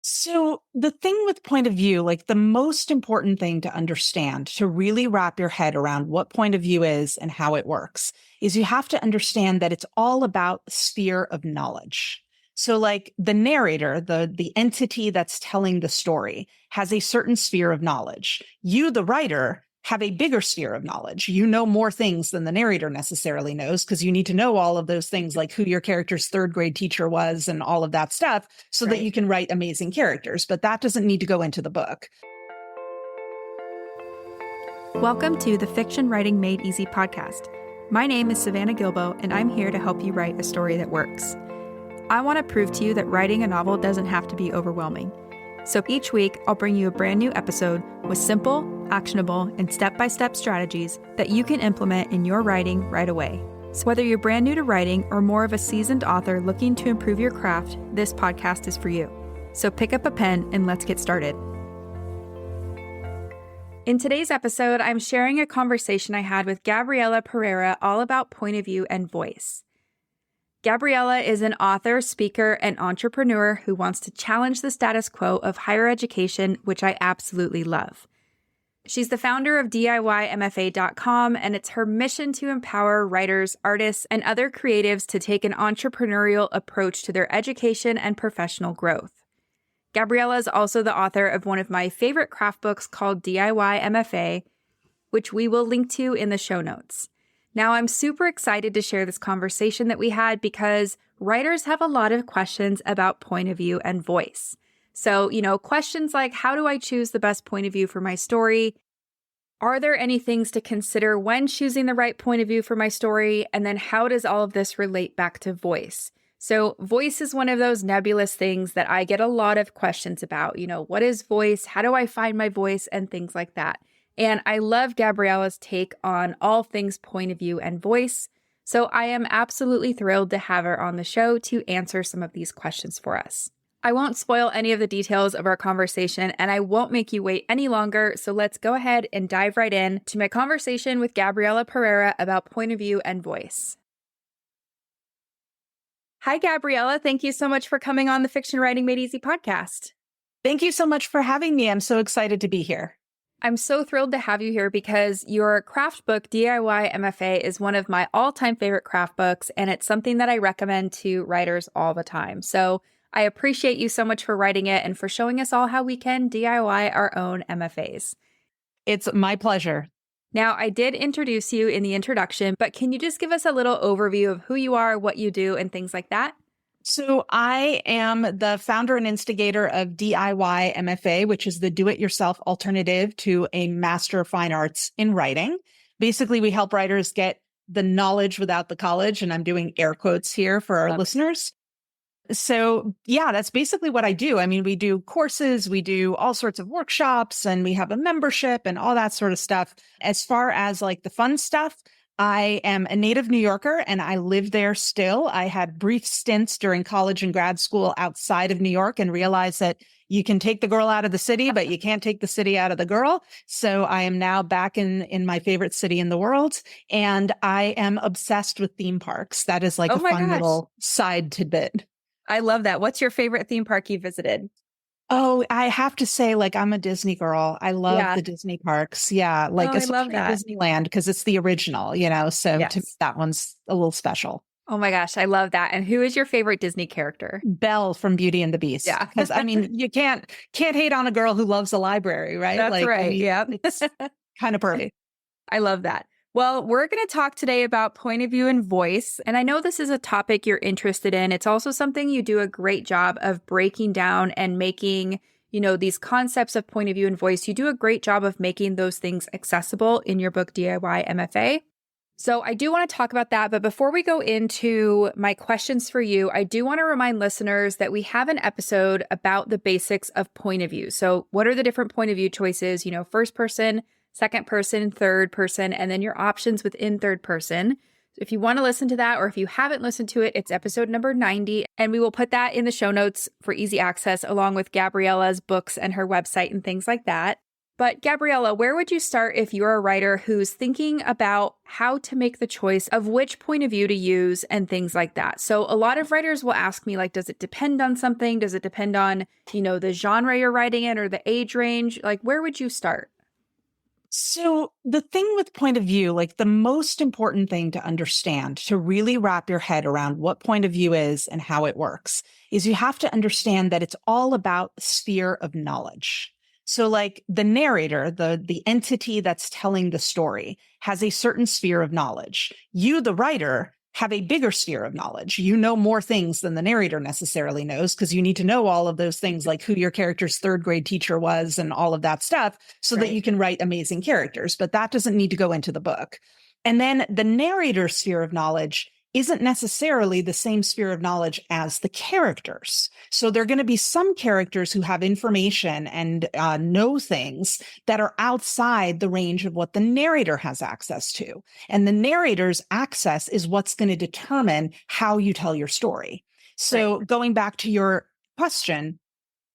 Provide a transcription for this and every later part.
So the thing with point of view, like the most important thing to understand to really wrap your head around what point of view is and how it works is you have to understand that it's all about the sphere of knowledge. So like the narrator, the entity that's telling the story has a certain sphere of knowledge. You, the writer, have a bigger sphere of knowledge. You know more things than the narrator necessarily knows because you need to know all of those things like who your character's third grade teacher was and all of that stuff so that you can write amazing characters. But that doesn't need to go into the book. Welcome to the Fiction Writing Made Easy podcast. My name is Savannah Gilbo, and I'm here to help you write a story that works. I want to prove to you that writing a novel doesn't have to be overwhelming. So each week, I'll bring you a brand new episode with simple, actionable, and step-by-step strategies that you can implement in your writing right away. So whether you're brand new to writing or more of a seasoned author looking to improve your craft, this podcast is for you. So pick up a pen and let's get started. In today's episode, I'm sharing a conversation I had with Gabriela Pereira all about point of view and voice. Gabriela is an author, speaker, and entrepreneur who wants to challenge the status quo of higher education, which I absolutely love. She's the founder of DIYMFA.com, and it's her mission to empower writers, artists, and other creatives to take an entrepreneurial approach to their education and professional growth. Gabriela is also the author of one of my favorite craft books called DIY MFA, which we will link to in the show notes. Now, I'm super excited to share this conversation that we had because writers have a lot of questions about point of view and voice. So, questions like, how do I choose the best point of view for my story? Are there any things to consider when choosing the right point of view for my story? And then how does all of this relate back to voice? So voice is one of those nebulous things that I get a lot of questions about. What is voice? How do I find my voice? And things like that. And I love Gabriela's take on all things point of view and voice. So I am absolutely thrilled to have her on the show to answer some of these questions for us. I won't spoil any of the details of our conversation, and I won't make you wait any longer. So let's go ahead and dive right in to my conversation with Gabriela Pereira about point of view and voice. Hi, Gabriela. Thank you so much for coming on the Fiction Writing Made Easy podcast. Thank you so much for having me. I'm so excited to be here. I'm so thrilled to have you here because your craft book, DIY MFA, is one of my all-time favorite craft books, and it's something that I recommend to writers all the time. So I appreciate you so much for writing it and for showing us all how we can DIY our own MFAs. It's my pleasure. Now, I did introduce you in the introduction, but can you just give us a little overview of who you are, what you do, and things like that? So I am the founder and instigator of DIY MFA, which is the do-it-yourself alternative to a Master of Fine Arts in writing. Basically, we help writers get the knowledge without the college, and I'm doing air quotes here for our listeners. So yeah, that's basically what I do. I mean, we do courses, we do all sorts of workshops, and we have a membership and all that sort of stuff. As far as like the fun stuff, I am a native New Yorker and I live there still. I had brief stints during college and grad school outside of New York and realized that you can take the girl out of the city, but you can't take the city out of the girl. So I am now back in my favorite city in the world, and I am obsessed with theme parks. That is like a fun little side tidbit. I love that. What's your favorite theme park you visited? Oh, I have to say, like, I'm a Disney girl. I love the Disney parks. Yeah. Like, especially Disneyland, because it's the original, so to me, that one's a little special. Oh my gosh, I love that. And who is your favorite Disney character? Belle from Beauty and the Beast. Yeah. Because I mean, you can't hate on a girl who loves the library, right? That's right. I mean, yeah. It's kind of perfect. I love that. Well, we're going to talk today about point of view and voice. And I know this is a topic you're interested in. It's also something you do a great job of breaking down and making, these concepts of point of view and voice. You do a great job of making those things accessible in your book, DIY MFA. So I do want to talk about that. But before we go into my questions for you, I do want to remind listeners that we have an episode about the basics of point of view. So what are the different point of view choices? First person, second person, third person, and then your options within third person. If you want to listen to that, or if you haven't listened to it, it's episode number 90, and we will put that in the show notes for easy access along with Gabriela's books and her website and things like that. But Gabriela, where would you start if you're a writer who's thinking about how to make the choice of which point of view to use and things like that? So a lot of writers will ask me, like, does it depend on something? Does it depend on, the genre you're writing in or the age range? Like, where would you start? So the thing with point of view, like the most important thing to understand, to really wrap your head around what point of view is and how it works, is you have to understand that it's all about sphere of knowledge. So like the narrator, the entity that's telling the story has a certain sphere of knowledge. You, the writer, have a bigger sphere of knowledge. You know more things than the narrator necessarily knows because you need to know all of those things, like who your character's third grade teacher was and all of that stuff so that you can write amazing characters. But that doesn't need to go into the book. And then the narrator's sphere of knowledge isn't necessarily the same sphere of knowledge as the characters. So there are going to be some characters who have information and know things that are outside the range of what the narrator has access to. And the narrator's access is what's going to determine how you tell your story. So going back to your question,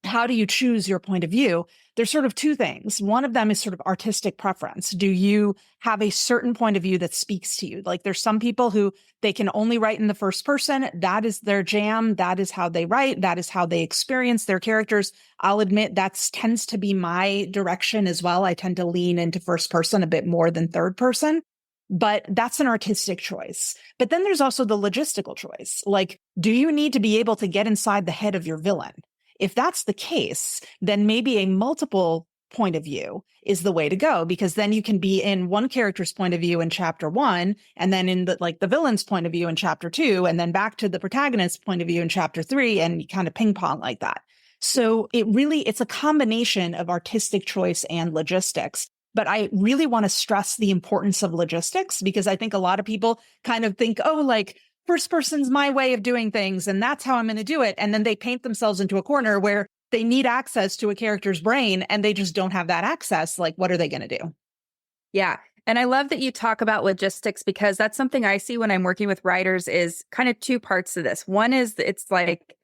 how do you choose your point of view? There's sort of two things. One of them is sort of artistic preference. Do you have a certain point of view that speaks to you? Like there's some people who they can only write in the first person. That is their jam. That is how they write. That is how they experience their characters. I'll admit that tends to be my direction as well. I tend to lean into first person a bit more than third person. But that's an artistic choice. But then there's also the logistical choice. Like, do you need to be able to get inside the head of your villain? If that's the case, then maybe a multiple point of view is the way to go, because then you can be in one character's point of view in chapter 1, and then in the villain's point of view in chapter 2, and then back to the protagonist's point of view in chapter 3, and you kind of ping pong like that. So it's a combination of artistic choice and logistics. But I really want to stress the importance of logistics, because I think a lot of people kind of think, oh, like, first person's my way of doing things, and that's how I'm going to do it. And then they paint themselves into a corner where they need access to a character's brain and they just don't have that access. Like, what are they going to do? Yeah. And I love that you talk about logistics, because that's something I see when I'm working with writers is kind of two parts to this. One is it's like,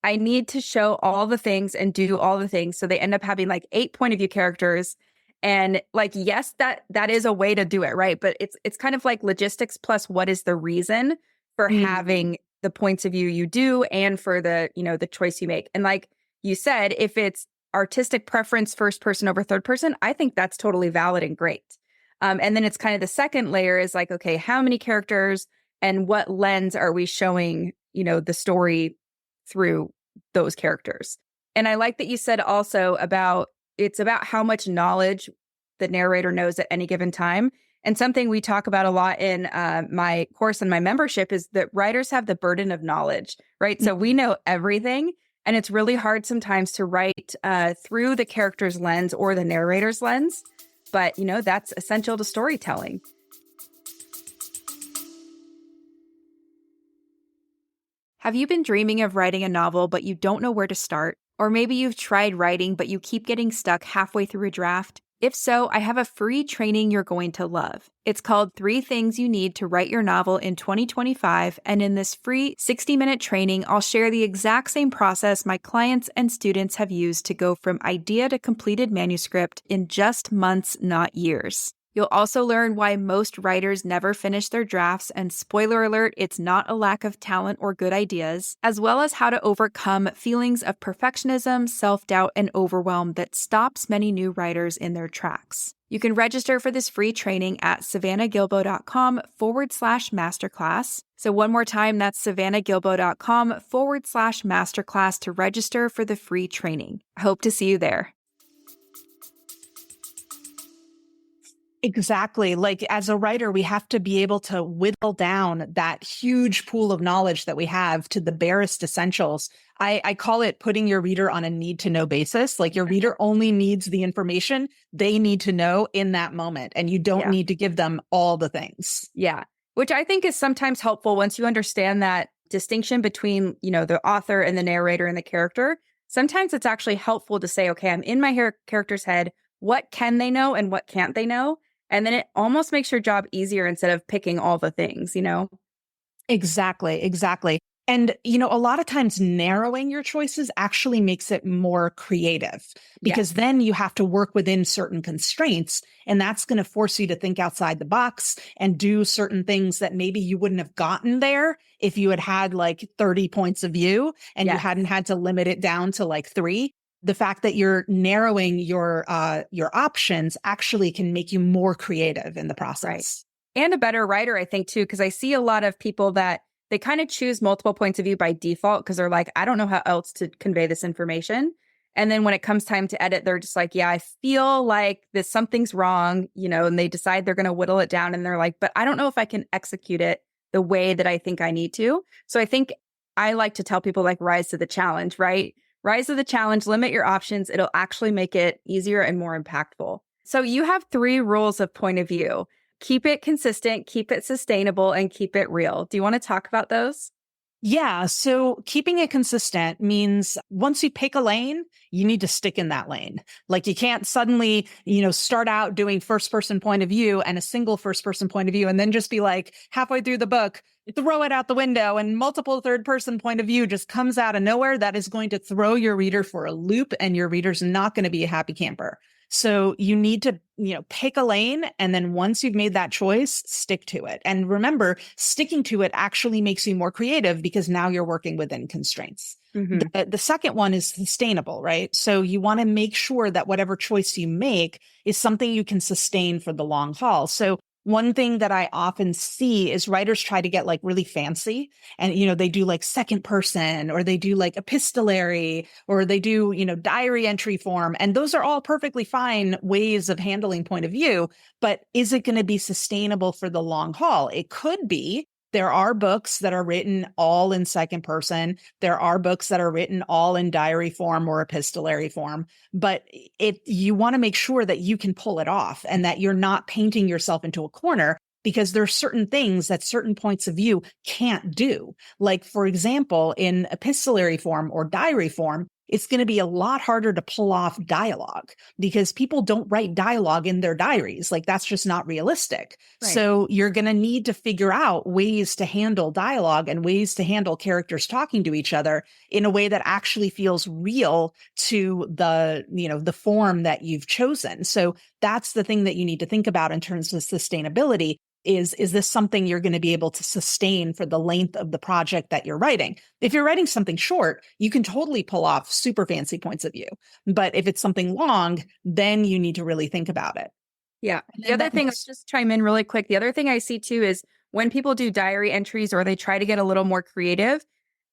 I need to show all the things and do all the things. So they end up having like 8 point of view characters. And like, yes, that is a way to do it, right? But it's kind of like logistics plus what is the reason for having the points of view you do and for the, the choice you make. And like you said, if it's artistic preference, first person over third person, I think that's totally valid and great. And then it's kind of the second layer is like, okay, how many characters and what lens are we showing, the story through those characters? And I like that you said also it's about how much knowledge the narrator knows at any given time. And something we talk about a lot in my course and my membership is that writers have the burden of knowledge, right? Mm-hmm. So we know everything, and it's really hard sometimes to write through the character's lens or the narrator's lens. But, that's essential to storytelling. Have you been dreaming of writing a novel, but you don't know where to start? Or maybe you've tried writing, but you keep getting stuck halfway through a draft? If so, I have a free training you're going to love. It's called 3 Things You Need to Write Your Novel in 2025, and in this free 60-minute training, I'll share the exact same process my clients and students have used to go from idea to completed manuscript in just months, not years. You'll also learn why most writers never finish their drafts, and spoiler alert, it's not a lack of talent or good ideas, as well as how to overcome feelings of perfectionism, self-doubt, and overwhelm that stops many new writers in their tracks. You can register for this free training at savannahgilbo.com/masterclass. So one more time, that's savannahgilbo.com/masterclass to register for the free training. I hope to see you there. Exactly. Like as a writer, we have to be able to whittle down that huge pool of knowledge that we have to the barest essentials. I call it putting your reader on a need to know basis. Like your reader only needs the information they need to know in that moment. And you don't need to give them all the things. Yeah. Which I think is sometimes helpful once you understand that distinction between, the author and the narrator and the character. Sometimes it's actually helpful to say, okay, I'm in my character's head. What can they know and what can't they know? And then it almost makes your job easier instead of picking all the things, Exactly. And, a lot of times narrowing your choices actually makes it more creative because then you have to work within certain constraints. And that's going to force you to think outside the box and do certain things that maybe you wouldn't have gotten there if you had like 30 points of view and you hadn't had to limit it down to like 3. The fact that you're narrowing your options actually can make you more creative in the process. Right. And a better writer, I think, too, because I see a lot of people that they kind of choose multiple points of view by default because they're like, I don't know how else to convey this information. And then when it comes time to edit, they're just like, yeah, I feel like something's wrong, and they decide they're going to whittle it down. And they're like, but I don't know if I can execute it the way that I think I need to. So I think I like to tell people like rise to the challenge, right? Rise to the challenge, limit your options. It'll actually make it easier and more impactful. So you have 3 rules of point of view. Keep it consistent, keep it sustainable, and keep it real. Do you want to talk about those? Yeah. So keeping it consistent means once you pick a lane, you need to stick in that lane. Like you can't suddenly, start out doing first person point of view and a single first person point of view and then just be like halfway through the book, throw it out the window and multiple third person point of view just comes out of nowhere. That is going to throw your reader for a loop and your reader's not going to be a happy camper. So you need to, pick a lane. And then once you've made that choice, stick to it. And remember, sticking to it actually makes you more creative because now you're working within constraints. Mm-hmm. The second one is sustainable, right? So you want to make sure that whatever choice you make is something you can sustain for the long haul. So one thing that I often see is writers try to get like really fancy and, they do like second person or they do like epistolary or they do, diary entry form. And those are all perfectly fine ways of handling point of view. But is it going to be sustainable for the long haul? It could be. There are books that are written all in second person. There are books that are written all in diary form or epistolary form, but you want to make sure that you can pull it off and that you're not painting yourself into a corner because there are certain things that certain points of view can't do. Like, for example, in epistolary form or diary form, it's going to be a lot harder to pull off dialogue because people don't write dialogue in their diaries. Like that's just not realistic. Right. So you're going to need to figure out ways to handle dialogue and ways to handle characters talking to each other in a way that actually feels real to the form that you've chosen. So that's the thing that you need to think about in terms of sustainability. Is this something you're going to be able to sustain for the length of the project that you're writing? If you're writing something short, you can totally pull off super fancy points of view. But if it's something long, then you need to really think about it. Yeah. The other thing, I'll just chime in really quick. The other thing I see too is when people do diary entries or they try to get a little more creative,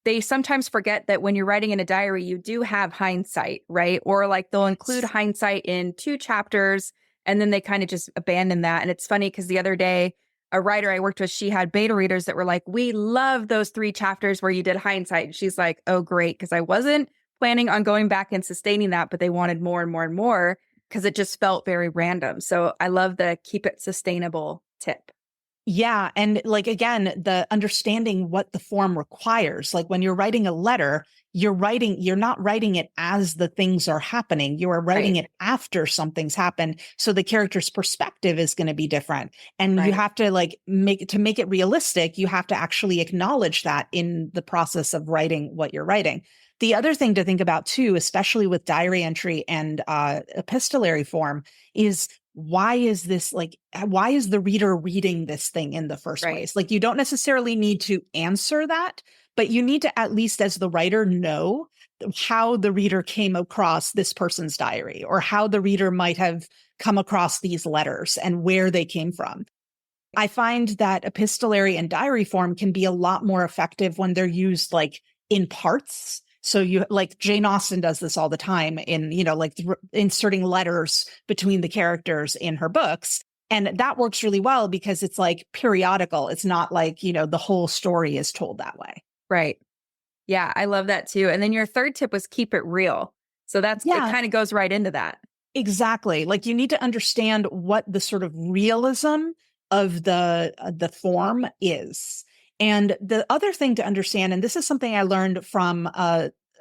they sometimes forget that when you're writing in a diary, you do have hindsight, right? Or like they'll include hindsight in 2 chapters. And then they kind of just abandon that. And it's funny because the other day, a writer I worked with, she had beta readers that were like, we love those 3 chapters where you did hindsight. And she's like, oh, great. Because I wasn't planning on going back and sustaining that, but they wanted more and more and more because it just felt very random. So I love the keep it sustainable tip. Yeah. And like, again, the understanding what the form requires, like when you're writing a letter, you're not writing it as the things are happening. You are writing it after something's happened. So the character's perspective is going to be different. And you have to make it realistic. You have to actually acknowledge that in the process of writing what you're writing. The other thing to think about too, especially with diary entry and epistolary form, is why is the reader reading this thing in the first place? Like you don't necessarily need to answer that, but you need to at least as the writer know how the reader came across this person's diary or how the reader might have come across these letters and where they came from. I find that epistolary and diary form can be a lot more effective when they're used like in parts. So you like Jane Austen does this all the time in, inserting letters between the characters in her books. And that works really well because it's like periodical. It's not like, the whole story is told that way. Right. Yeah, I love that too. And then your third tip was keep it real. So it kind of goes right into that. Exactly. Like you need to understand what the sort of realism of the form is. And the other thing to understand, and this is something I learned from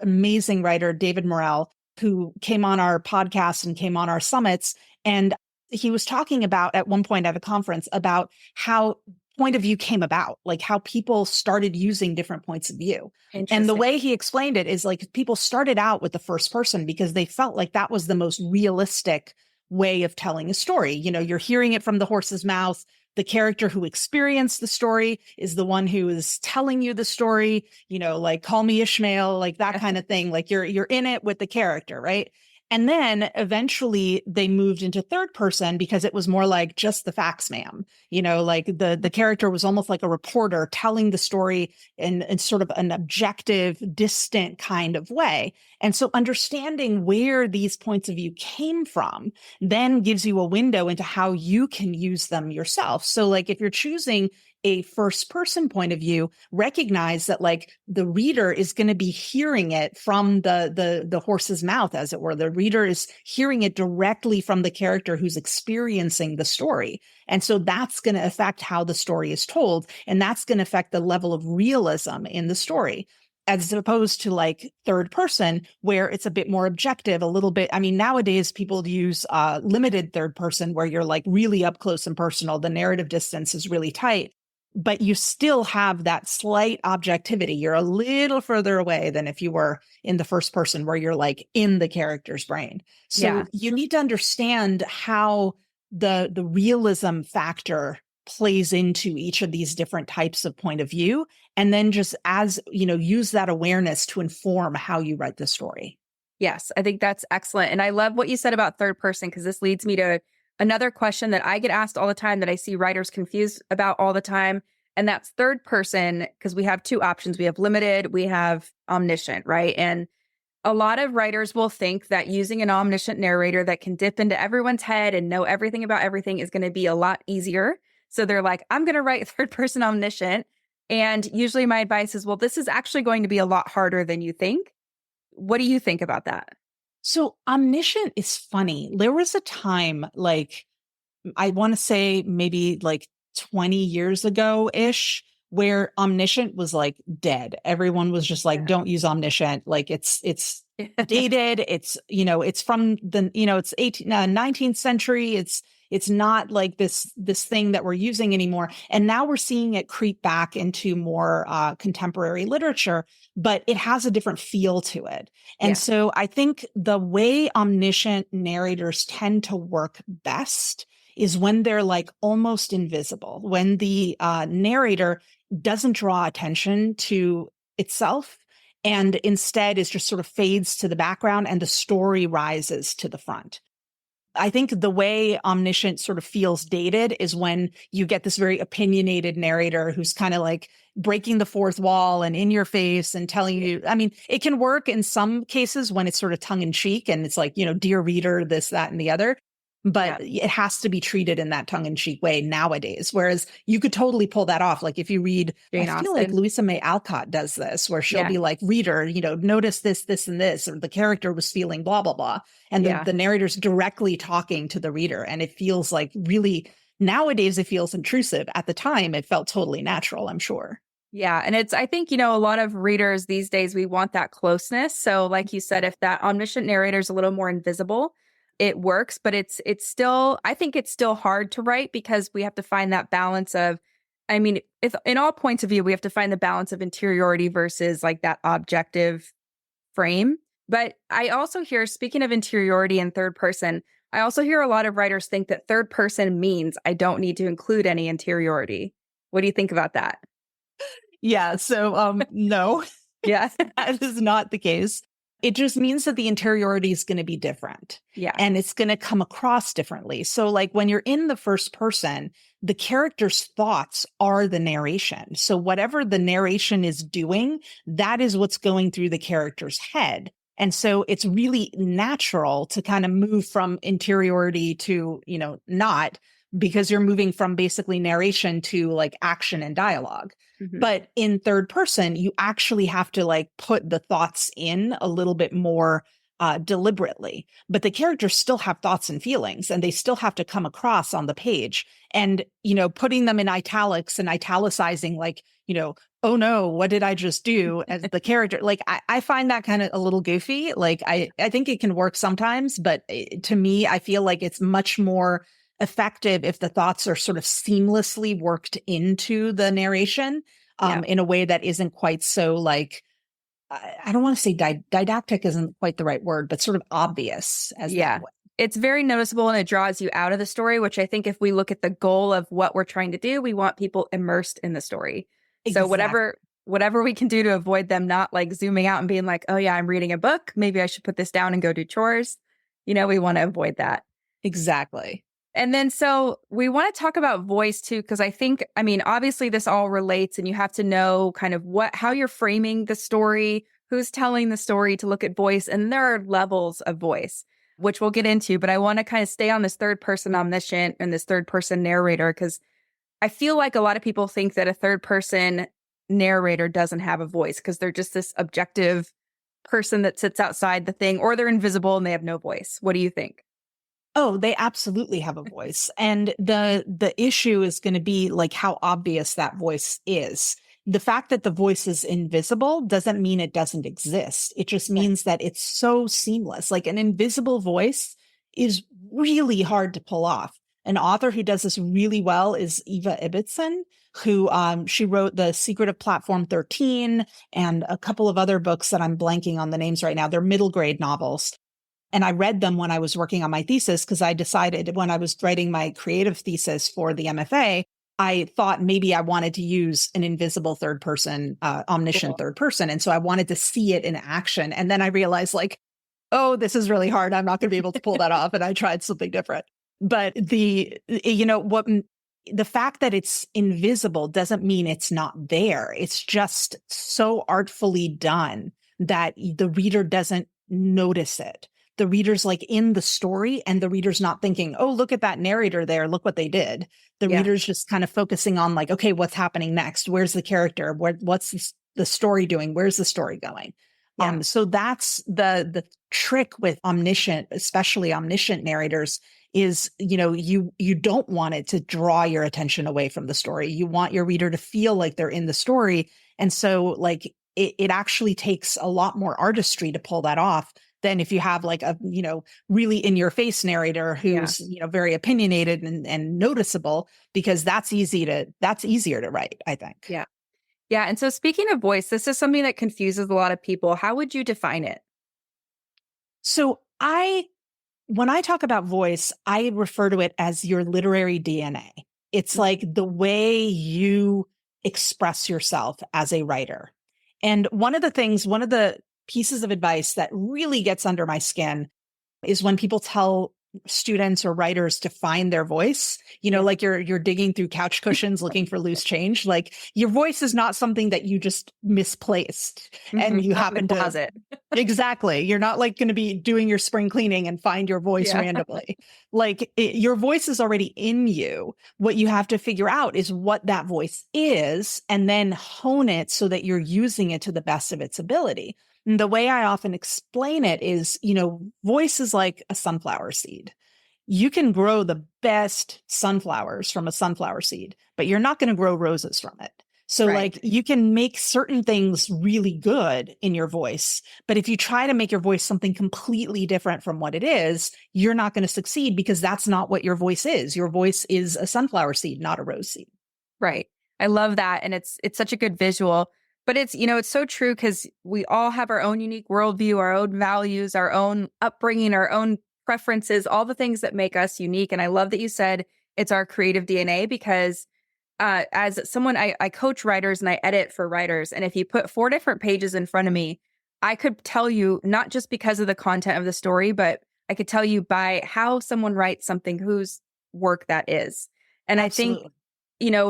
amazing writer, David Morrell, who came on our podcast and came on our summits. And he was talking about at one point at a conference about how point of view came about, like how people started using different points of view. And the Interesting. way he explained it is like people started out with the first person because they felt like that was the most realistic way of telling a story. You know, you're hearing it from the horse's mouth. The character who experienced the story is the one who is telling you the story, you know, like call me Ishmael, like that kind of thing. Like you're in it with the character, right? And then eventually they moved into third person because it was more like just the facts, ma'am. You know, like the character was almost like a reporter telling the story in sort of an objective, distant kind of way. And so understanding where these points of view came from then gives you a window into how you can use them yourself. So like if you're choosing a first person point of view, recognize that like the reader is going to be hearing it from the horse's mouth, as it were. The reader is hearing it directly from the character who's experiencing the story. And so that's going to affect how the story is told. And that's going to affect the level of realism in the story, as opposed to like third person, where it's a bit more objective, a little bit. I mean, nowadays people use limited third person, where you're like really up close and personal. The narrative distance is really tight, but you still have that slight objectivity. You're a little further away than if you were in the first person, where you're like in the character's brain. So you need to understand how the realism factor plays into each of these different types of point of view. And then just, as you know, use that awareness to inform how you write the story. Yes, I think that's excellent. And I love what you said about third person, because this leads me to another question that I get asked all the time, that I see writers confused about all the time. And that's third person, because we have two options. We have limited, we have omniscient, right? And a lot of writers will think that using an omniscient narrator that can dip into everyone's head and know everything about everything is going to be a lot easier. So they're like, I'm going to write third person omniscient. And usually my advice is, well, this is actually going to be a lot harder than you think. What do you think about that? So omniscient is funny. There was a time, like, I want to say maybe like 20 years ago ish, where omniscient was like dead. Everyone was just like, don't use omniscient. Like it's dated. It's, you know, it's from the, you know, it's 19th century. It's not like this thing that we're using anymore. And now we're seeing it creep back into more contemporary literature, but it has a different feel to it. And so I think the way omniscient narrators tend to work best is when they're like almost invisible, when the narrator doesn't draw attention to itself, and instead is just sort of fades to the background and the story rises to the front. I think the way omniscient sort of feels dated is when you get this very opinionated narrator who's kind of like breaking the fourth wall and in your face and telling you, I mean, it can work in some cases when it's sort of tongue in cheek and it's like, you know, dear reader, this, that, and the other. But it has to be treated in that tongue-in-cheek way nowadays. Whereas you could totally pull that off. Like if you read, Jane I feel Austen. like Louisa May Alcott does this, where she'll be like, reader, you know, notice this, this, and this, or the character was feeling blah, blah, blah. And the narrator's directly talking to the reader. And it feels like really, nowadays it feels intrusive. At the time, it felt totally natural, I'm sure. Yeah. And it's, I think, you know, a lot of readers these days, we want that closeness. So like you said, if that omniscient narrator is a little more invisible, it works, but it's still, I think it's still hard to write, because we have to find that balance of, I mean, if in all points of view, we have to find the balance of interiority versus like that objective frame. But I also hear, speaking of interiority and third person, I also hear a lot of writers think that third person means I don't need to include any interiority. What do you think about that? Yeah. So, no, Yeah, that is not the case. It just means that the interiority is going to be different. Yeah. And it's going to come across differently. So like when you're in the first person, the character's thoughts are the narration. So whatever the narration is doing, that is what's going through the character's head. And so it's really natural to kind of move from interiority to, you know, not, because you're moving from basically narration to like action and dialogue. Mhm. But in third person, you actually have to like put the thoughts in a little bit more deliberately. But the characters still have thoughts and feelings, and they still have to come across on the page. And, you know, putting them in italics and italicizing, like, you know, oh no, what did I just do as the character? Like, I find that kind of a little goofy. Like, I think it can work sometimes, but to me, I feel like it's much more effective if the thoughts are sort of seamlessly worked into the narration in a way that isn't quite so like, I don't want to say didactic isn't quite the right word, but sort of obvious as that way. It's very noticeable and it draws you out of the story, which I think if we look at the goal of what we're trying to do, we want people immersed in the story. So whatever we can do to avoid them not like zooming out and being like, oh yeah, I'm reading a book, maybe I should put this down and go do chores. We want to avoid that. Exactly. And then so we want to talk about voice too, because obviously this all relates and you have to know kind of how you're framing the story, who's telling the story to look at voice. And there are levels of voice, which we'll get into, but I want to kind of stay on this third person omniscient and this third person narrator, because I feel like a lot of people think that a third person narrator doesn't have a voice because they're just this objective person that sits outside the thing, or they're invisible and they have no voice. What do you think? Oh, they absolutely have a voice. And the issue is going to be like how obvious that voice is. The fact that the voice is invisible doesn't mean it doesn't exist. It just means that it's so seamless. Like an invisible voice is really hard to pull off. An author who does this really well is Eva Ibbotson, who she wrote The Secret of Platform 13 and a couple of other books that I'm blanking on the names right now. They're middle grade novels. And I read them when I was working on my thesis because I decided when I was writing my creative thesis for the MFA, I thought maybe I wanted to use an invisible third person, omniscient third person. And so I wanted to see it in action. And then I realized like, oh, this is really hard. I'm not going to be able to pull that off. And I tried something different. But the fact that it's invisible doesn't mean it's not there. It's just so artfully done that the reader doesn't notice it. The reader's like in the story and the reader's not thinking, oh, look at that narrator there. Look what they did. The reader's just kind of focusing on like, okay, what's happening next? Where's the character? What's the story doing? Where's the story going? Yeah. So that's the trick with omniscient, especially omniscient narrators is, you don't want it to draw your attention away from the story. You want your reader to feel like they're in the story. And so like it actually takes a lot more artistry to pull that off than if you have like a, really in your face narrator who's, very opinionated and noticeable, because that's easier to write, I think. Yeah. Yeah. And so speaking of voice, this is something that confuses a lot of people. How would you define it? So when I talk about voice, I refer to it as your literary DNA. It's like the way you express yourself as a writer. And one of the pieces of advice that really gets under my skin is when people tell students or writers to find their voice, like you're digging through couch cushions looking for loose change. Like your voice is not something that you just misplaced and you happen to closet. Exactly. You're not like going to be doing your spring cleaning and find your voice randomly. Like your voice is already in you. What you have to figure out is what that voice is and then hone it so that you're using it to the best of its ability. And the way I often explain it is, voice is like a sunflower seed. You can grow the best sunflowers from a sunflower seed, but you're not going to grow roses from it. So like you can make certain things really good in your voice, but if you try to make your voice something completely different from what it is, you're not going to succeed because that's not what your voice is. Your voice is a sunflower seed, not a rose seed. Right. I love that. And it's such a good visual. But it's, it's so true because we all have our own unique worldview, our own values, our own upbringing, our own preferences, all the things that make us unique. And I love that you said it's our creative DNA because as someone, I coach writers and I edit for writers. And if you put 4 different pages in front of me, I could tell you not just because of the content of the story, but I could tell you by how someone writes something whose work that is. And Absolutely. I think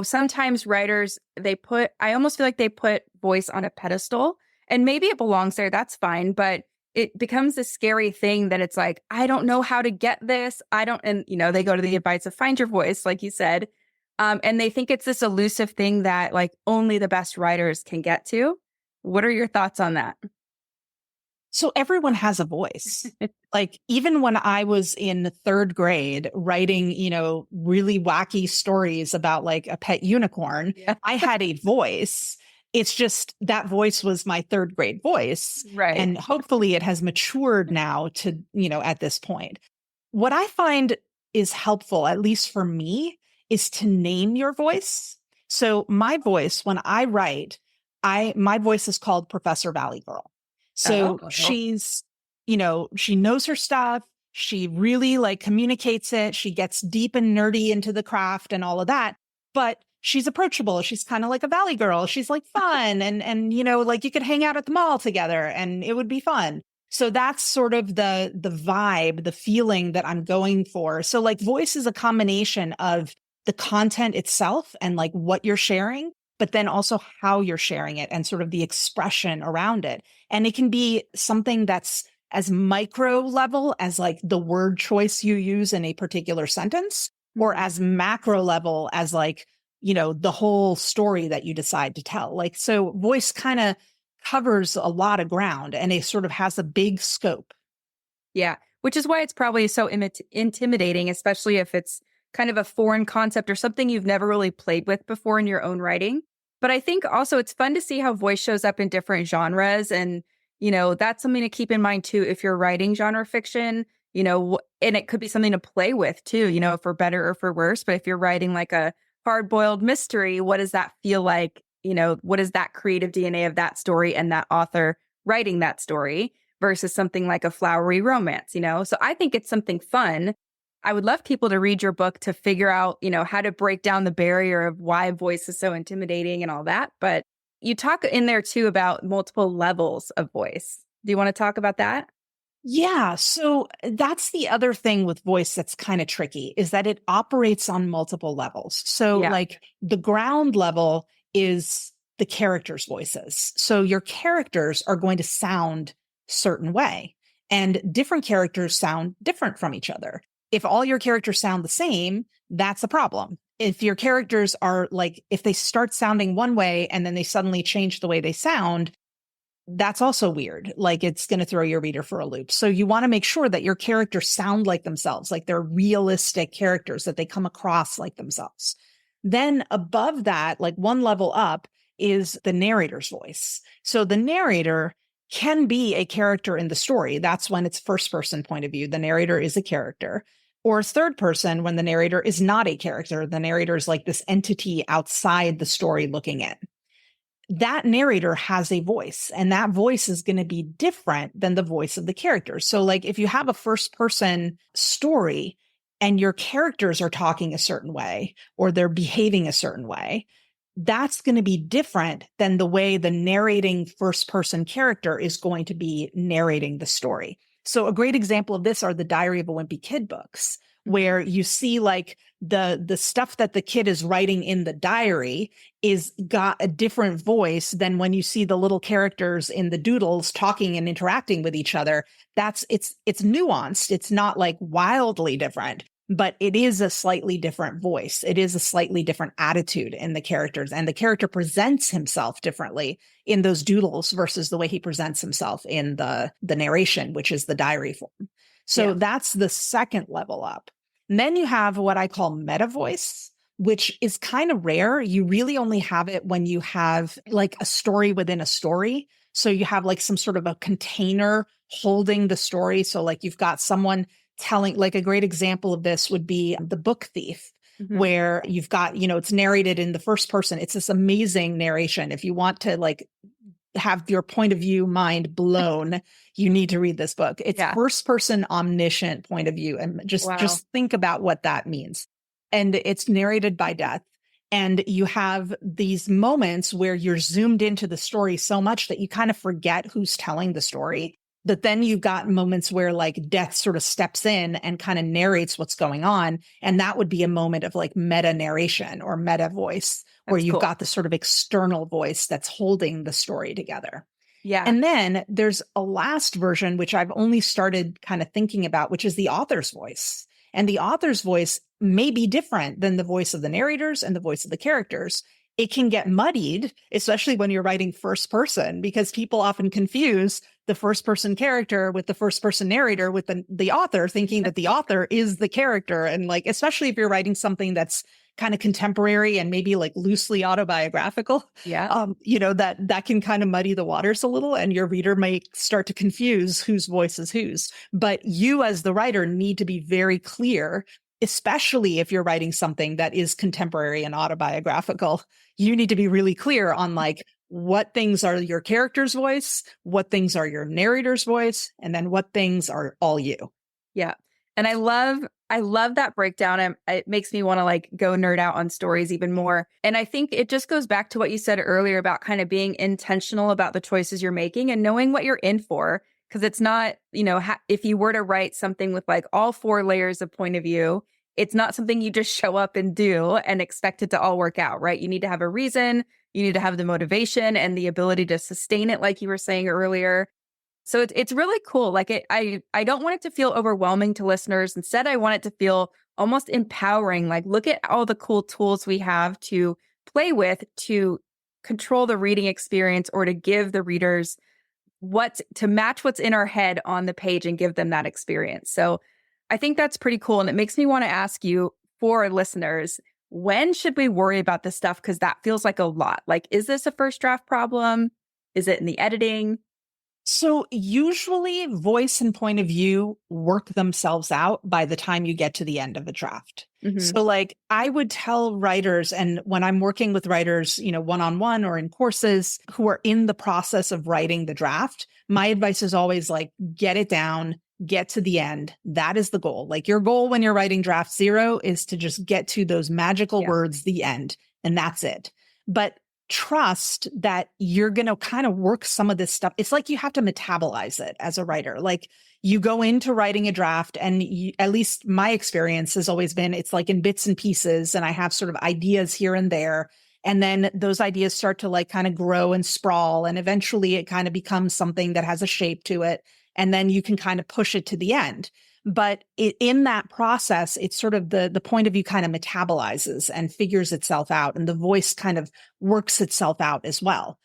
sometimes writers, I almost feel like they put voice on a pedestal and maybe it belongs there. That's fine. But it becomes this scary thing that it's like, I don't know how to get this. And they go to the advice of find your voice, like you said. And they think it's this elusive thing that like only the best writers can get to. What are your thoughts on that? So everyone has a voice. Like even when I was in 3rd grade writing, really wacky stories about like a pet unicorn, I had a voice. It's just that voice was my 3rd grade voice. Right. And hopefully it has matured now to, at this point. What I find is helpful, at least for me, is to name your voice. So my voice, when I write, my voice is called Professor Valley Girl. So she's, she knows her stuff. She really like communicates it. She gets deep and nerdy into the craft and all of that, but she's approachable. She's kind of like a Valley Girl. She's like fun and like you could hang out at the mall together and it would be fun. So that's sort of the vibe, the feeling that I'm going for. So like voice is a combination of the content itself and like what you're sharing, but then also how you're sharing it and sort of the expression around it. And it can be something that's as micro level as like the word choice you use in a particular sentence, or as macro level as like, the whole story that you decide to tell. Like, so voice kind of covers a lot of ground and it sort of has a big scope. Yeah, which is why it's probably so intimidating, especially if it's kind of a foreign concept or something you've never really played with before in your own writing. But I think also it's fun to see how voice shows up in different genres. And, that's something to keep in mind too, if you're writing genre fiction, and it could be something to play with too, for better or for worse. But if you're writing like a hard-boiled mystery, what does that feel like? What is that creative DNA of that story and that author writing that story versus something like a flowery romance, So I think it's something fun. I would love people to read your book to figure out, how to break down the barrier of why voice is so intimidating and all that. But you talk in there too about multiple levels of voice. Do you want to talk about that? Yeah. So that's the other thing with voice that's kind of tricky is that it operates on multiple levels. So like the ground level is the characters' voices. So your characters are going to sound certain way and different characters sound different from each other. If all your characters sound the same, that's a problem. If your characters are like, if they start sounding one way and then they suddenly change the way they sound, that's also weird. Like it's going to throw your reader for a loop. So you want to make sure that your characters sound like themselves, like they're realistic characters, that they come across like themselves. Then above that, like one level up, is the narrator's voice. So the narrator can be a character in the story. That's when it's first person point of view. The narrator is a character. Or third person when the narrator is not a character. The narrator is like this entity outside the story looking in. That narrator has a voice, and that voice is going to be different than the voice of the character. So like if you have a first person story and your characters are talking a certain way or they're behaving a certain way, that's going to be different than the way the narrating first person character is going to be narrating the story. So a great example of this are the Diary of a Wimpy Kid books, where you see like the stuff that the kid is writing in the diary is got a different voice than when you see the little characters in the doodles talking and interacting with each other. It's nuanced. It's not like wildly different, but it is a slightly different voice. It is a slightly different attitude in the characters, and the character presents himself differently in those doodles versus the way he presents himself in the narration, which is the diary form. So that's the second level up. And then you have what I call meta voice, which is kind of rare. You really only have it when you have like a story within a story. So you have like some sort of a container holding the story. So like you've got someone telling, like a great example of this would be The Book Thief, where you've got, it's narrated in the first person. It's this amazing narration. If you want to like have your point of view mind blown, you need to read this book. It's first person omniscient point of view. And just think about what that means. And it's narrated by Death. And you have these moments where you're zoomed into the story so much that you kind of forget who's telling the story. But then you've got moments where like Death sort of steps in and kind of narrates what's going on. And that would be a moment of like meta narration or meta voice, where you've got the sort of external voice that's holding the story together. Yeah. And then there's a last version, which I've only started kind of thinking about, which is the author's voice. And the author's voice may be different than the voice of the narrators and the voice of the characters. It can get muddied, especially when you're writing first person, because people often confuse the first person character with the first person narrator with the author, thinking that the author is the character. And like, especially if you're writing something that's kind of contemporary and maybe like loosely autobiographical, that can kind of muddy the waters a little, and your reader may start to confuse whose voice is whose. But you as the writer need to be very clear especially if you're writing something that is contemporary and autobiographical, you need to be really clear on like what things are your character's voice, what things are your narrator's voice, and then what things are all you. Yeah. And I love that breakdown. It makes me want to like go nerd out on stories even more. And I think it just goes back to what you said earlier about kind of being intentional about the choices you're making and knowing what you're in for. Because it's not, if you were to write something with like all 4 layers of point of view, it's not something you just show up and do and expect it to all work out, right? You need to have a reason. You need to have the motivation and the ability to sustain it, like you were saying earlier. So it's really cool. Like I don't want it to feel overwhelming to listeners. Instead, I want it to feel almost empowering. Like, look at all the cool tools we have to play with to control the reading experience or to give the readers to match what's in our head on the page and give them that experience. So I think that's pretty cool. And it makes me want to ask you, for listeners, when should we worry about this stuff? Because that feels like a lot. Like, is this a first draft problem? Is it in the editing? So usually voice and point of view work themselves out by the time you get to the end of a draft. Mm-hmm. So like I would tell writers, and when I'm working with writers, one-on-one or in courses who are in the process of writing the draft, my advice is always like, get it down, get to the end. That is the goal. Like your goal when you're writing draft 0 is to just get to those magical words, the end, and that's it. But trust that you're going to kind of work some of this stuff. It's like you have to metabolize it as a writer. Like you go into writing a draft and at least my experience has always been, it's like in bits and pieces and I have sort of ideas here and there. And then those ideas start to like kind of grow and sprawl. And eventually it kind of becomes something that has a shape to it. And then you can kind of push it to the end. But in that process, it's sort of the point of view kind of metabolizes and figures itself out, and the voice kind of works itself out as well.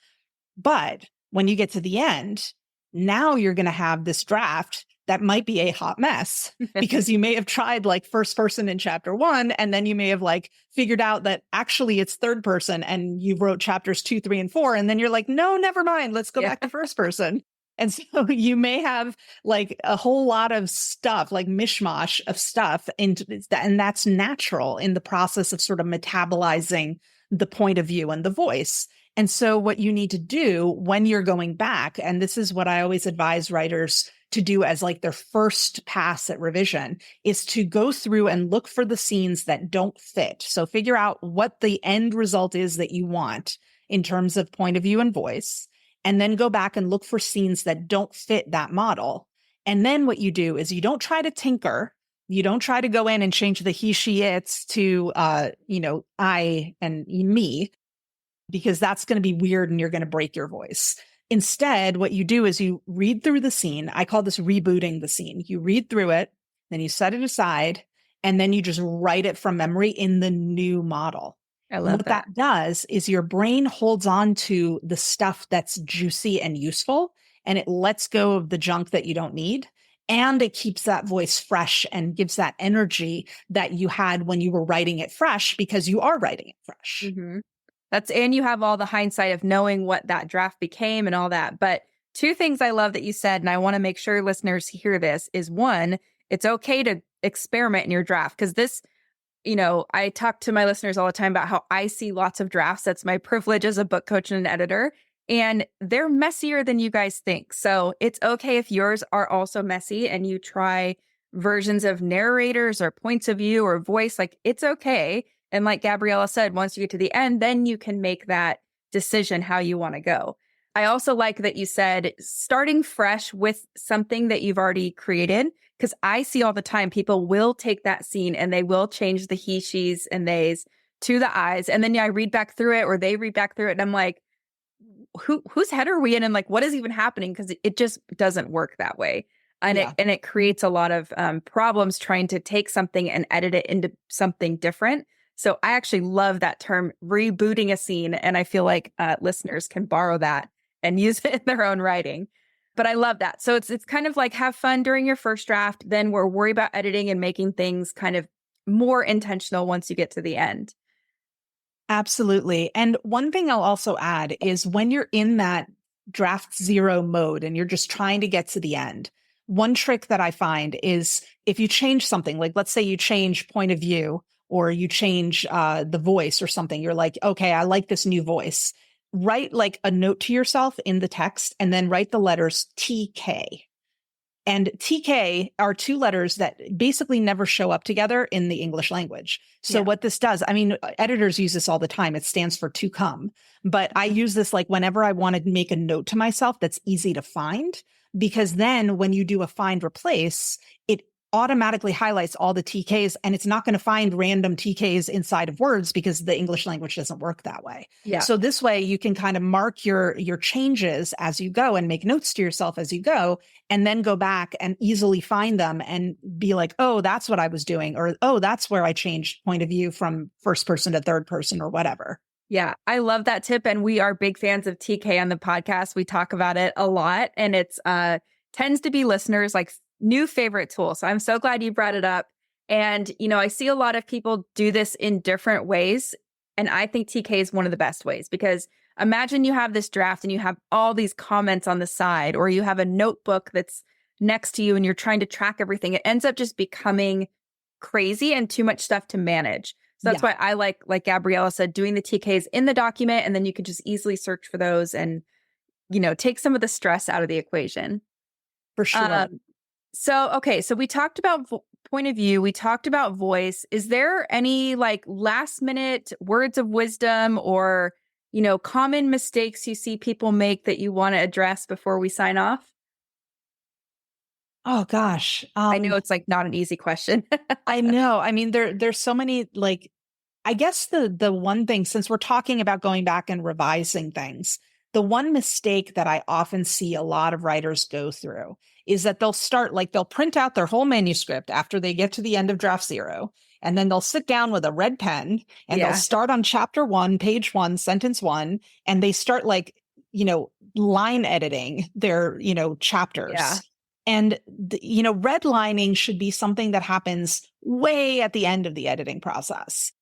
But when you get to the end, now you're going to have this draft that might be a hot mess because you may have tried like first person in chapter 1, and then you may have like figured out that actually it's third person and you wrote chapters 2, 3, and 4. And then you're like, no, never mind. Let's go back to first person. And so you may have like a whole lot of stuff, like mishmash of stuff. And that's natural in the process of sort of metabolizing the point of view and the voice. And so what you need to do when you're going back, and this is what I always advise writers to do as like their first pass at revision, is to go through and look for the scenes that don't fit. So figure out what the end result is that you want in terms of point of view and voice. And then go back and look for scenes that don't fit that model. And then what you do is you don't try to tinker. You don't try to go in and change the he, she, it's to, I and me, because that's going to be weird and you're going to break your voice. Instead, what you do is you read through the scene. I call this rebooting the scene. You read through it, then you set it aside, and then you just write it from memory in the new model. I love what that does is your brain holds on to the stuff that's juicy and useful, and it lets go of the junk that you don't need. And it keeps that voice fresh and gives that energy that you had when you were writing it fresh, because you are writing it fresh. Mm-hmm. And you have all the hindsight of knowing what that draft became and all that. But 2 things I love that you said, and I want to make sure listeners hear this, is 1, it's okay to experiment in your draft, because this, I talk to my listeners all the time about how I see lots of drafts. That's my privilege as a book coach and an editor. And they're messier than you guys think. So it's okay if yours are also messy and you try versions of narrators or points of view or voice. Like, it's okay. And like Gabriela said, once you get to the end, then you can make that decision how you want to go. I also like that you said starting fresh with something that you've already created, because I see all the time people will take that scene and they will change the he, she's, and they's to the I's. And then I read back through it, or they read back through it, and I'm like, whose head are we in? And like, what is even happening? Because it just doesn't work that way. And it creates a lot of problems trying to take something and edit it into something different. So I actually love that term, rebooting a scene. And I feel like listeners can borrow that and use it in their own writing. But I love that. So it's kind of like have fun during your first draft. Then we're worried about editing and making things kind of more intentional once you get to the end. Absolutely. And one thing I'll also add is when you're in that draft 0 mode and you're just trying to get to the end, one trick that I find is if you change something, like let's say you change point of view or you change the voice or something, you're like, okay, I like this new voice. Write like a note to yourself in the text and then write the letters TK. And TK are two letters that basically never show up together in the English language. So what this does, I mean, editors use this all the time. It stands for to come. But I use this like whenever I want to make a note to myself that's easy to find, because then when you do a find replace, it automatically highlights all the TKs and it's not going to find random TKs inside of words because the English language doesn't work that way. Yeah. So this way you can kind of mark your changes as you go and make notes to yourself as you go, and then go back and easily find them and be like, oh, that's what I was doing. Or, oh, that's where I changed point of view from first person to third person or whatever. Yeah, I love that tip. And we are big fans of TK on the podcast. We talk about it a lot, and it's tends to be listeners like new favorite tool. So I'm so glad you brought it up. And, you know, I see a lot of people do this in different ways. And I think TK is one of the best ways, because imagine you have this draft and you have all these comments on the side, or you have a notebook that's next to you and you're trying to track everything. It ends up just becoming crazy and too much stuff to manage. So that's why I like Gabriela said, doing the TKs in the document, and then you could just easily search for those and, you know, take some of the stress out of the equation. For sure. So we talked about point of view. We talked about voice. Is there any like last minute words of wisdom or, you know, common mistakes you see people make that you want to address before we sign off? Oh gosh. I know it's like not an easy question. I know. I mean, there's so many, like, I guess the one thing, since we're talking about going back and revising things, the one mistake that I often see a lot of writers go through is that they'll print out their whole manuscript after they get to the end of draft 0. And then they'll sit down with a red pen and they'll start on chapter 1, page 1, sentence 1. And they start like, you know, line editing their, you know, chapters. Yeah. And, you know, redlining should be something that happens way at the end of the editing process.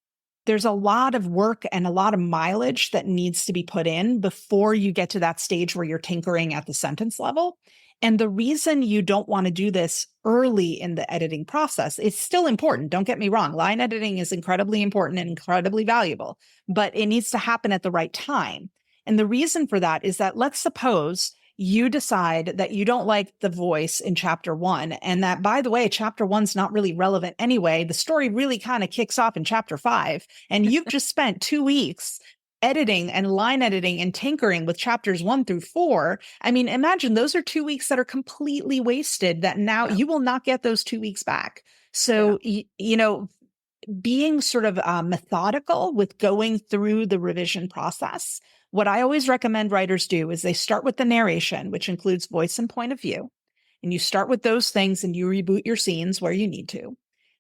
There's a lot of work and a lot of mileage that needs to be put in before you get to that stage where you're tinkering at the sentence level. And the reason you don't want to do this early in the editing process, it's still important. Don't get me wrong. Line editing is incredibly important and incredibly valuable, but it needs to happen at the right time. And the reason for that is that, let's suppose you decide that you don't like the voice in chapter 1, and that, by the way, chapter 1's not really relevant anyway. The story really kind of kicks off in chapter 5, and you've just spent 2 weeks editing and line editing and tinkering with chapters 1 through 4. I mean, imagine those are 2 weeks that are completely wasted, that now you will not get those 2 weeks back. So, you know, being sort of methodical with going through the revision process, what I always recommend writers do is they start with the narration, which includes voice and point of view. And you start with those things and you reboot your scenes where you need to.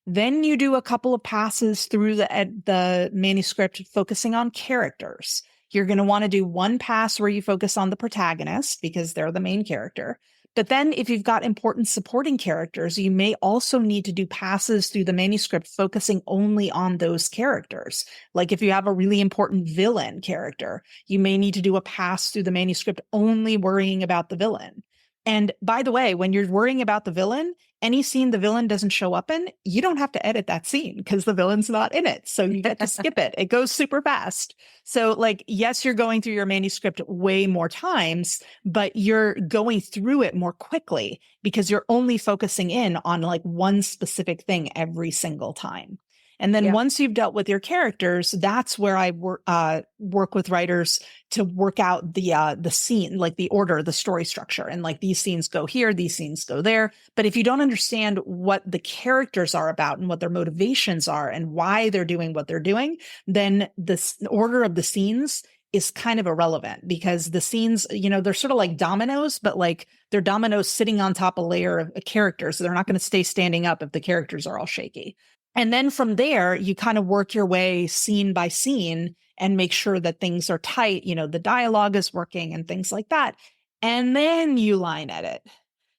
Then you do a couple of passes through the manuscript focusing on characters. You're going to want to do one pass where you focus on the protagonist because they're the main character. But then if you've got important supporting characters, you may also need to do passes through the manuscript focusing only on those characters. Like if you have a really important villain character, you may need to do a pass through the manuscript only worrying about the villain. And by the way, when you're worrying about the villain, any scene the villain doesn't show up in, you don't have to edit that scene because the villain's not in it. So you get to skip it. It goes super fast. So like, yes, you're going through your manuscript way more times, but you're going through it more quickly because you're only focusing in on like one specific thing every single time. And then once you've dealt with your characters, that's where I work with writers to work out the scene, like the order, the story structure. And like these scenes go here, these scenes go there. But if you don't understand what the characters are about and what their motivations are and why they're doing what they're doing, then the order of the scenes is kind of irrelevant, because the scenes, you know, they're sort of like dominoes, but like they're dominoes sitting on top of a layer of characters. So they're not going to stay standing up if the characters are all shaky. And then from there, you kind of work your way scene by scene and make sure that things are tight, you know, the dialogue is working and things like that. And then you line edit.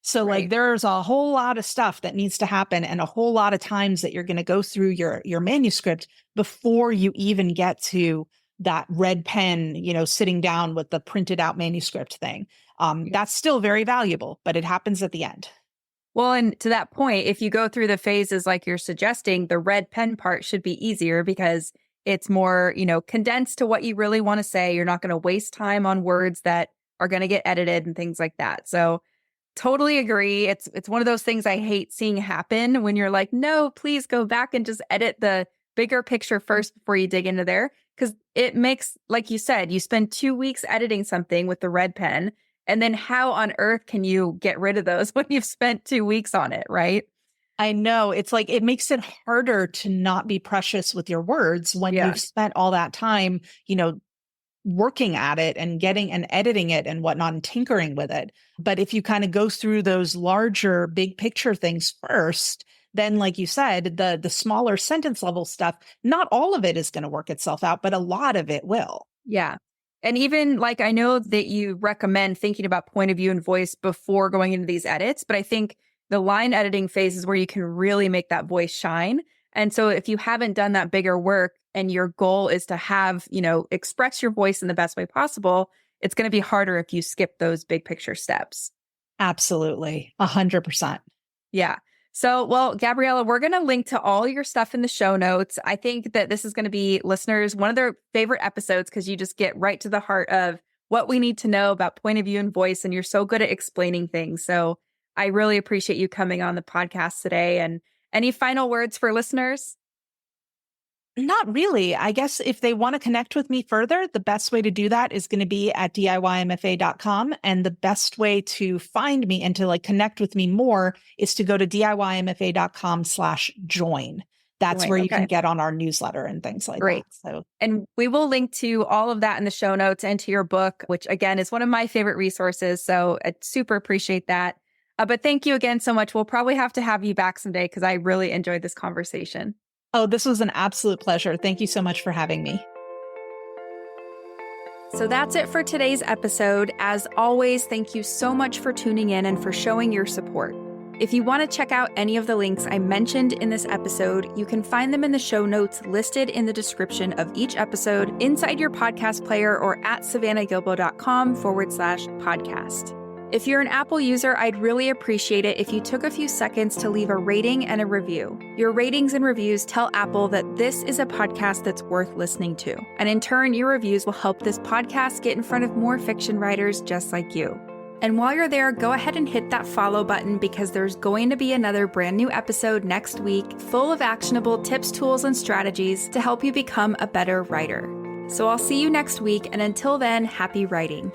So like there's a whole lot of stuff that needs to happen and a whole lot of times that you're going to go through your manuscript before you even get to that red pen, you know, sitting down with the printed out manuscript thing. That's still very valuable, but it happens at the end. Well, and to that point, if you go through the phases like you're suggesting, the red pen part should be easier because it's more, condensed to what you really want to say. You're not going to waste time on words that are going to get edited and things like that. So totally agree. It's one of those things I hate seeing happen when you're like, no, please go back and just edit the bigger picture first before you dig into there. Because it makes, like you said, you spend 2 weeks editing something with the red pen. And then how on earth can you get rid of those when you've spent 2 weeks on it, right? I know. It's like it makes it harder to not be precious with your words when Yeah. you've spent all that time, working at it and getting and editing it and whatnot and tinkering with it. But if you kind of go through those larger big picture things first, then like you said, the smaller sentence level stuff, not all of it is going to work itself out, but a lot of it will. Yeah. And even like I know that you recommend thinking about point of view and voice before going into these edits, but I think the line editing phase is where you can really make that voice shine. And so if you haven't done that bigger work and your goal is to have, express your voice in the best way possible, it's going to be harder if you skip those big picture steps. Absolutely. 100%. Yeah. So, well, Gabriela, we're going to link to all your stuff in the show notes. I think that this is going to be listeners' one of their favorite episodes because you just get right to the heart of what we need to know about point of view and voice. And you're so good at explaining things. So I really appreciate you coming on the podcast today. And any final words for listeners? Not really. I guess if they want to connect with me further, the best way to do that is going to be at diymfa.com. And the best way to find me and to connect with me more is to go to diymfa.com/join. That's where you can get on our newsletter and things like that. So, and we will link to all of that in the show notes and to your book, which again is one of my favorite resources. So I super appreciate that. But thank you again so much. We'll probably have to have you back someday because I really enjoyed this conversation. Oh, this was an absolute pleasure. Thank you so much for having me. So that's it for today's episode. As always, thank you so much for tuning in and for showing your support. If you want to check out any of the links I mentioned in this episode, you can find them in the show notes listed in the description of each episode inside your podcast player or at savannahgilbo.com/podcast. If you're an Apple user, I'd really appreciate it if you took a few seconds to leave a rating and a review. Your ratings and reviews tell Apple that this is a podcast that's worth listening to. And in turn, your reviews will help this podcast get in front of more fiction writers just like you. And while you're there, go ahead and hit that follow button because there's going to be another brand new episode next week full of actionable tips, tools, and strategies to help you become a better writer. So I'll see you next week, and until then, happy writing.